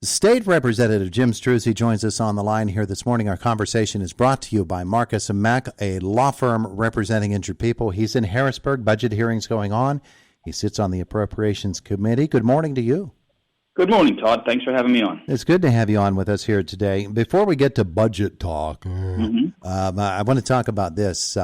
State Representative Jim Struzzi joins us on the line here this morning. Our conversation is brought to you by Marcus & Mack, a law firm representing injured people. He's in Harrisburg. Budget hearings going on. He sits on the Appropriations Committee. Good morning to you. Good morning, Todd. Thanks for having me on. It's good to have you on with us here today. Before we get to budget talk, I want to talk about this.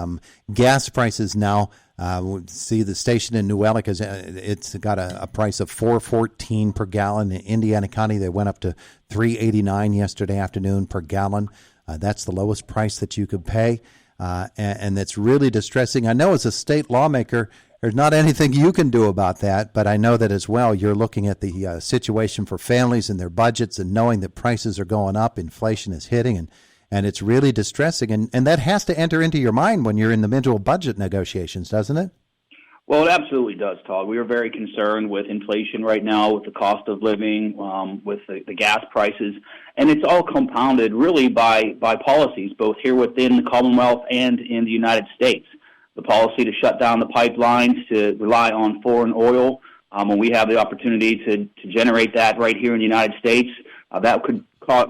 Gas prices now. We see the station in New Ellic, it's got a price of $4.14 per gallon. In Indiana County, they went up to $3.89 yesterday afternoon per gallon. That's the lowest price that you could pay, and it's really distressing. I know as a state lawmaker, there's not anything you can do about that, but I know that as well you're looking at the situation for families and their budgets and knowing that prices are going up, inflation is hitting, and it's really distressing. And that has to enter into your mind when you're in the middle of budget negotiations, doesn't it? Well, it absolutely does, Todd. We are very concerned with inflation right now, with the cost of living, with the gas prices, and it's all compounded really by policies, both here within the Commonwealth and in the United States. The policy to shut down the pipelines, to rely on foreign oil, when we have the opportunity to generate that right here in the United States, that could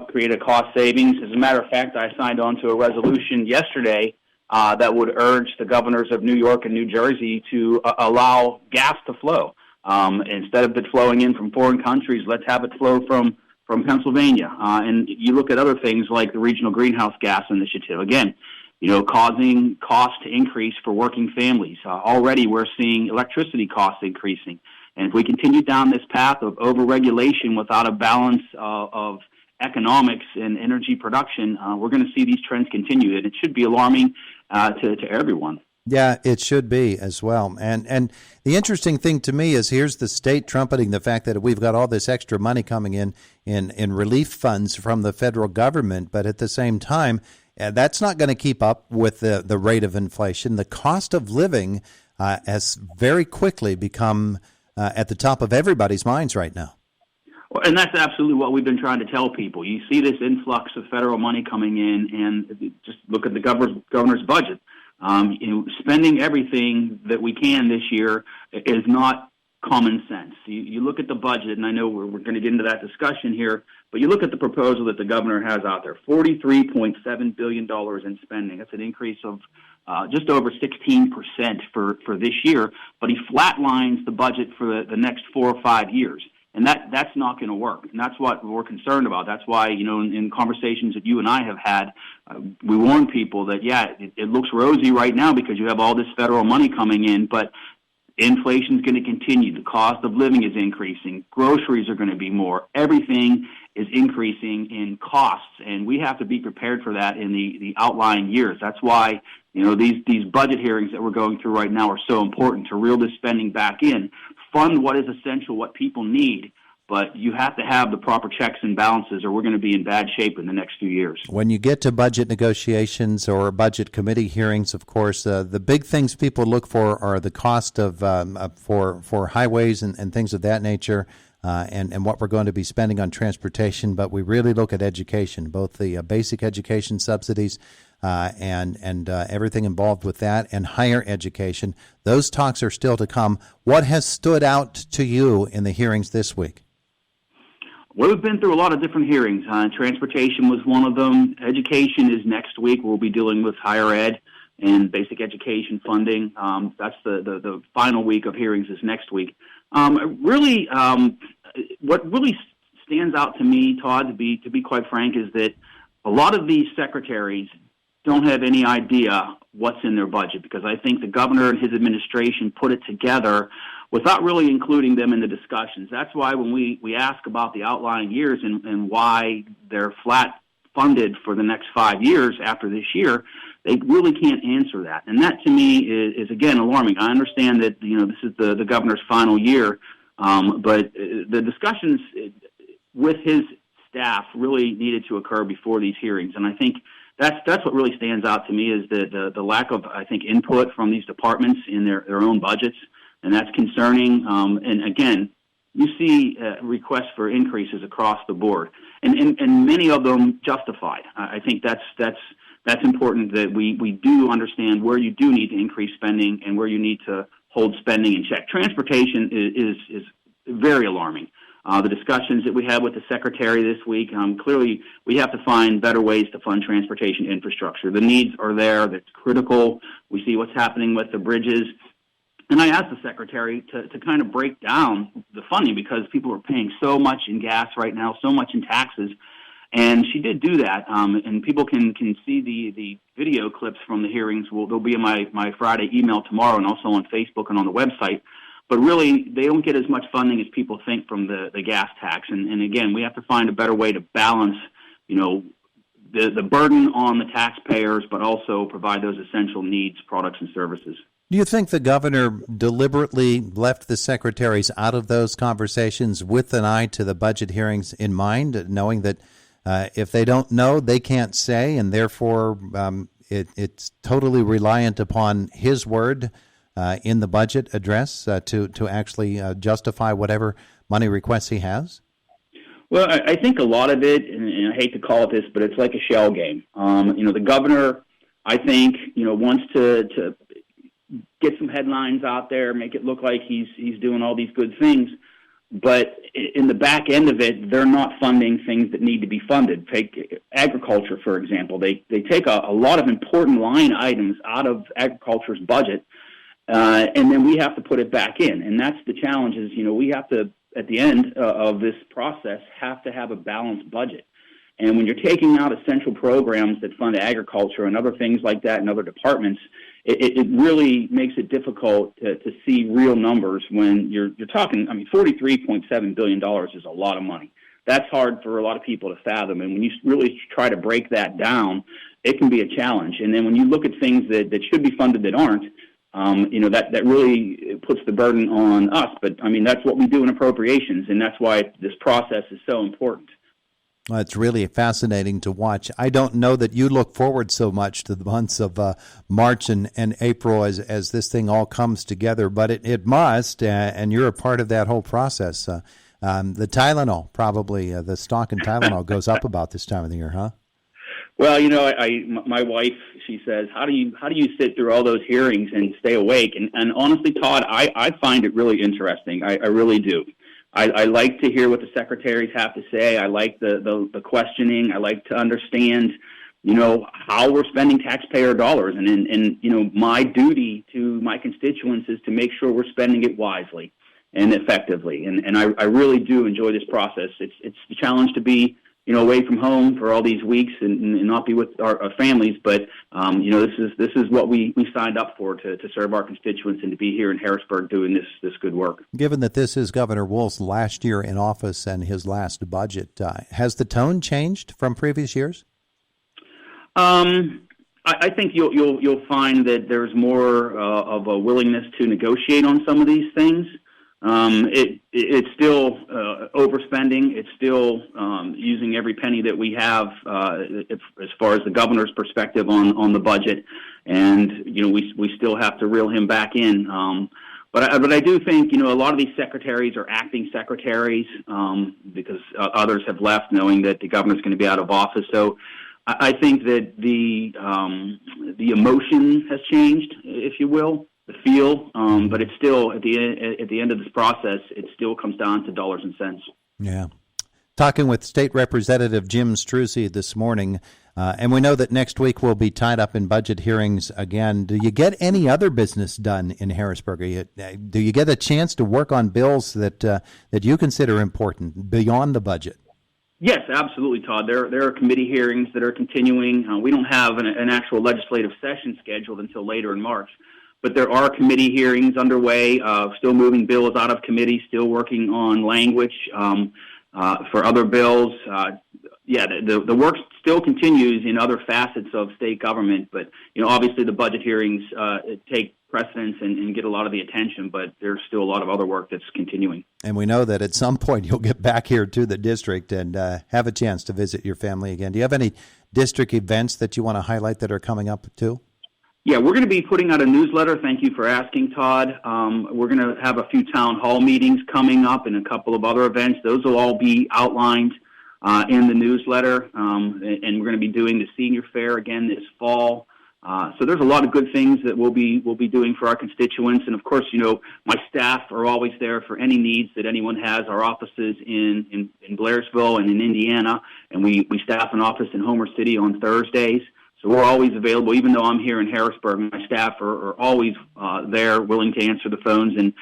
create a cost savings. As a matter of fact, I signed on to a resolution yesterday that would urge the governors of New York and New Jersey to allow gas to flow. Instead of it flowing in from foreign countries, let's have it flow from Pennsylvania. And you look at other things like the Regional Greenhouse Gas Initiative. Again, causing costs to increase for working families. Already we're seeing electricity costs increasing. And if we continue down this path of overregulation without a balance of economics and energy production, we're going to see these trends continue. And it should be alarming to everyone. Yeah, it should be as well. And the interesting thing to me is here's the state trumpeting the fact that we've got all this extra money coming in relief funds from the federal government, but at the same time, that's not going to keep up with the rate of inflation. The cost of living has very quickly become at the top of everybody's minds right now. Well, and that's absolutely what we've been trying to tell people. You see this influx of federal money coming in, and just look at the governor's budget. Spending everything that we can this year is not common sense. You look at the budget, and I know we're going to get into that discussion here, but you look at the proposal that the governor has out there, $43.7 billion in spending. That's an increase of just over 16% for this year, but he flatlines the budget for the next 4 or 5 years. And that's not going to work. And that's what we're concerned about. That's why, in conversations that you and I have had, we warn people that, it looks rosy right now because you have all this federal money coming in, but inflation is going to continue. The cost of living is increasing. Groceries are going to be more. Everything is increasing in costs, and we have to be prepared for that in the outlying years. That's why these budget hearings that we're going through right now are so important to reel this spending back in, fund what is essential, what people need. But you have to have the proper checks and balances, or we're going to be in bad shape in the next few years. When you get to budget negotiations or budget committee hearings, of course, the big things people look for are the cost of for highways and things of that nature, and what we're going to be spending on transportation. But we really look at education, both the basic education subsidies and everything involved with that, and higher education. Those talks are still to come. What has stood out to you in the hearings this week? Well, we've been through a lot of different hearings. Transportation was one of them. Education is next week. We'll be dealing with higher ed and basic education funding. That's the final week of hearings is next week. What really stands out to me, Todd, to be quite frank, is that a lot of these secretaries don't have any idea what's in their budget, because I think the governor and his administration put it together without really including them in the discussions. That's why when we ask about the outlying years and why they're flat funded for the next 5 years after this year, they really can't answer that. And that, to me, is again, alarming. I understand that, this is the governor's final year, but the discussions with his staff really needed to occur before these hearings. And I think that's what really stands out to me is the lack of, I think, input from these departments in their own budgets. And that's concerning. And again, you see requests for increases across the board, and many of them justified. I think that's important, that we do understand where you do need to increase spending and where you need to hold spending in check. Transportation is very alarming. the discussions that we had with the Secretary this week. Clearly, we have to find better ways to fund transportation infrastructure. The needs are there. That's critical. We see what's happening with the bridges. And I asked the Secretary to kind of break down the funding because people are paying so much in gas right now, so much in taxes. And she did do that, and people can see the video clips from the hearings. They'll be in my Friday email tomorrow and also on Facebook and on the website. But really, they don't get as much funding as people think from the gas tax. And again, we have to find a better way to balance, the burden on the taxpayers, but also provide those essential needs, products, and services. Do you think the governor deliberately left the secretaries out of those conversations with an eye to the budget hearings in mind, knowing that if they don't know, they can't say, and therefore it's totally reliant upon his word in the budget address to actually justify whatever money requests he has? Well, I think a lot of it, and I hate to call it this, but it's like a shell game. The governor, I think, wants to get some headlines out there, make it look like he's doing all these good things. But in the back end of it, they're not funding things that need to be funded. Take agriculture, for example. They take a lot of important line items out of agriculture's budget, and then we have to put it back in. And that's the challenge is, we have to, at the end of this process, have to have a balanced budget. And when you're taking out essential programs that fund agriculture and other things like that in other departments, it really makes it difficult to see real numbers when you're talking. I mean, $43.7 billion is a lot of money. That's hard for a lot of people to fathom. And when you really try to break that down, it can be a challenge. And then when you look at things that should be funded that aren't, that really puts the burden on us. But, I mean, that's what we do in appropriations, and that's why this process is so important. Well, it's really fascinating to watch. I don't know that you look forward so much to the months of March and April as this thing all comes together, but it must, and you're a part of that whole process. The Tylenol, probably, the stock in Tylenol goes up about this time of the year, huh? Well, my wife, she says, how do you sit through all those hearings and stay awake? And honestly, Todd, I find it really interesting. I really do. I like to hear what the secretaries have to say. I like the questioning. I like to understand, how we're spending taxpayer dollars. And my duty to my constituents is to make sure we're spending it wisely and effectively. And I really do enjoy this process. It's the challenge to be, away from home for all these weeks and not be with our families. But, this is what we signed up for, to serve our constituents and to be here in Harrisburg doing this good work. Given that this is Governor Wolf's last year in office and his last budget, has the tone changed from previous years? I think you'll find that there's more of a willingness to negotiate on some of these things. It's still overspending. It's still using every penny that we have as far as the governor's perspective on the budget, and we still have to reel him back in. But I do think a lot of these secretaries are acting secretaries because others have left, knowing that the governor's going to be out of office. So I think that the emotion has changed, if you will. The feel, but it's still at the end of this process, it still comes down to dollars and cents. Yeah. Talking with State Representative Jim Struzzi this morning, and we know that next week we'll be tied up in budget hearings again. Do you get any other business done in Harrisburg? Do you get a chance to work on bills that you consider important beyond the budget? Yes, absolutely, Todd. There are committee hearings that are continuing. We don't have an actual legislative session scheduled until later in March. But there are committee hearings underway, still moving bills out of committee, still working on language for other bills. The work still continues in other facets of state government, but obviously the budget hearings take precedence and get a lot of the attention, but there's still a lot of other work that's continuing. And we know that at some point you'll get back here to the district and have a chance to visit your family again. Do you have any district events that you want to highlight that are coming up too? Yeah, we're going to be putting out a newsletter. Thank you for asking, Todd. We're going to have a few town hall meetings coming up and a couple of other events. Those will all be outlined in the newsletter. And we're going to be doing the senior fair again this fall. So there's a lot of good things that we'll be doing for our constituents, and of course, my staff are always there for any needs that anyone has. Our offices in Blairsville and in Indiana, and we staff an office in Homer City on Thursdays. So we're always available, even though I'm here in Harrisburg. My staff are always there, willing to answer the phones and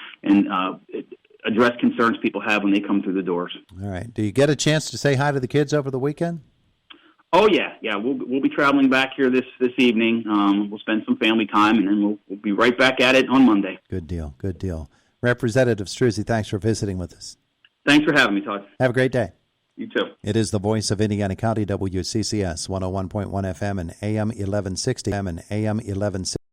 address concerns people have when they come through the doors. All right. Do you get a chance to say hi to the kids over the weekend? Oh yeah. We'll be traveling back here this evening. We'll spend some family time, and then we'll be right back at it on Monday. Good deal. Good deal. Representative Struzzi, thanks for visiting with us. Thanks for having me, Todd. Have a great day. You too. It is the voice of Indiana County, WCCS 101.1 FM and AM 1160.